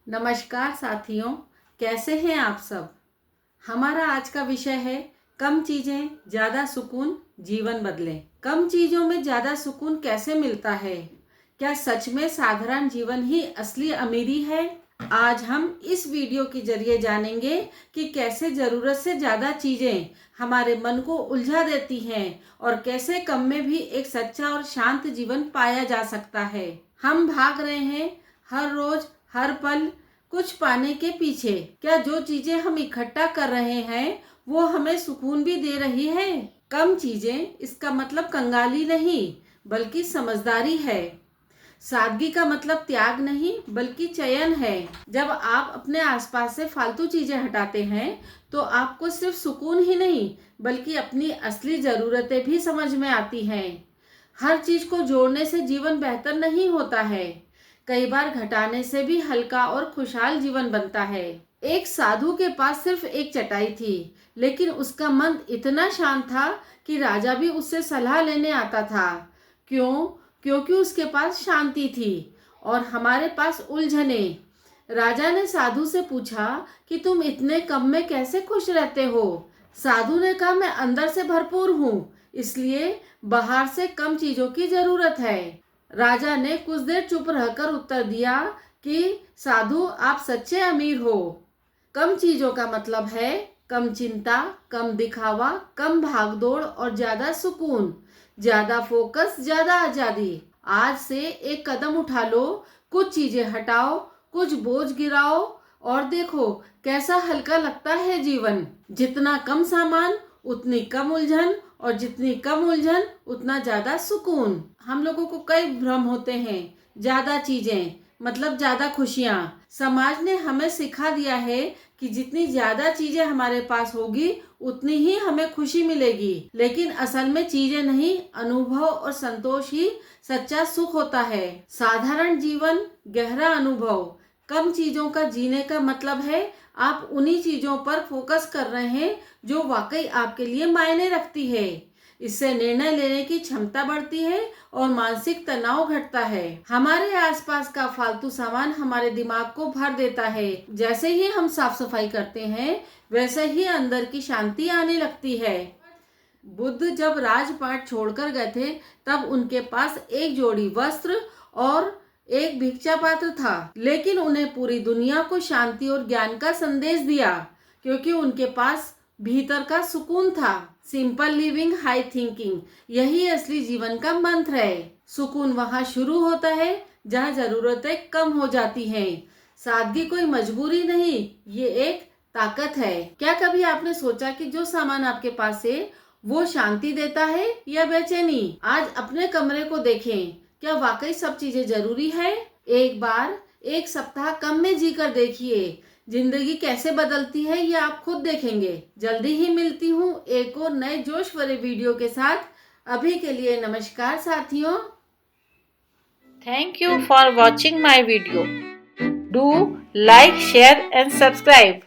नमस्कार साथियों, कैसे हैं आप सब। हमारा आज का विषय है कम चीज़ें ज़्यादा सुकून, जीवन बदले। कम चीज़ों में ज़्यादा सुकून कैसे मिलता है? क्या सच में साधारण जीवन ही असली अमीरी है? आज हम इस वीडियो के जरिए जानेंगे कि कैसे ज़रूरत से ज़्यादा चीज़ें हमारे मन को उलझा देती हैं और कैसे कम में भी एक सच्चा और शांत जीवन पाया जा सकता है। हम भाग रहे हैं हर रोज़ हर पल कुछ पाने के पीछे। क्या जो चीजें हम इकट्ठा कर रहे हैं वो हमें सुकून भी दे रही है? कम चीजें इसका मतलब कंगाली नहीं बल्कि समझदारी है। सादगी का मतलब त्याग नहीं बल्कि चयन है। जब आप अपने आसपास से फालतू चीजें हटाते हैं तो आपको सिर्फ सुकून ही नहीं बल्कि अपनी असली जरूरतें भी समझ में आती हैं। हर चीज को जोड़ने से जीवन बेहतर नहीं होता है, कई बार घटाने से भी हल्का और खुशहाल जीवन बनता है। एक साधु के पास सिर्फ एक चटाई थी, लेकिन उसका मन इतना शांत था कि राजा भी उससे सलाह लेने आता था। क्यों? क्योंकि उसके पास शांति थी और हमारे पास उलझने। राजा ने साधु से पूछा कि तुम इतने कम में कैसे खुश रहते हो? साधु ने कहा, मैं अंदर से भरपूर हूँ, इसलिए बाहर से कम चीजों की जरूरत है। राजा ने कुछ देर चुप रहकर उत्तर दिया कि साधु, आप सच्चे अमीर हो। कम चीजों का मतलब है कम चिंता, कम दिखावा, कम भागदौड़ और ज्यादा सुकून, ज्यादा फोकस, ज्यादा आजादी। आज से एक कदम उठा लो, कुछ चीजें हटाओ, कुछ बोझ गिराओ और देखो कैसा हल्का लगता है जीवन। जितना कम सामान उतनी कम उलझन और जितनी कम उलझन उतना ज्यादा सुकून। हम लोगों को कई भ्रम होते हैं। ज्यादा चीजें मतलब ज्यादा खुशियाँ। समाज ने हमें सिखा दिया है कि जितनी ज्यादा चीजें हमारे पास होगी उतनी ही हमें खुशी मिलेगी, लेकिन असल में चीजें नहीं, अनुभव और संतोष ही सच्चा सुख होता है। साधारण जीवन, गहरा अनुभव। कम चीजों का जीने का मतलब है आप उन्हीं चीजों पर फोकस कर रहे हैं जो वाकई आपके लिए मायने रखती है। इससे निर्णय लेने की क्षमता बढ़ती है और मानसिक तनाव घटता है। हमारे आसपास का फालतू सामान हमारे दिमाग को भर देता है। जैसे ही हम साफ सफाई करते हैं वैसे ही अंदर की शांति आने लगती है। बुद्ध जब राजपाट छोड़कर गए थे तब उनके पास एक जोड़ी वस्त्र और एक भिक्षा पात्र था, लेकिन उन्हें पूरी दुनिया को शांति और ज्ञान का संदेश दिया क्योंकि उनके पास भीतर का सुकून था। सिंपल लिविंग, हाई थिंकिंग, यही असली जीवन का मंत्र है। सुकून वहाँ शुरू होता है जहाँ जरूरतें कम हो जाती हैं। सादगी कोई मजबूरी नहीं, ये एक ताकत है। क्या कभी आपने सोचा कि जो सामान आपके पास है वो शांति देता है या बेचैनी? आज अपने कमरे को देखें, क्या वाकई सब चीजें जरूरी है? एक बार एक सप्ताह कम में जीकर देखिए, जिंदगी कैसे बदलती है ये आप खुद देखेंगे। जल्दी ही मिलती हूँ एक और नए जोश भरे वीडियो के साथ। अभी के लिए नमस्कार साथियों। Thank you for watching my video. Do like, share and subscribe.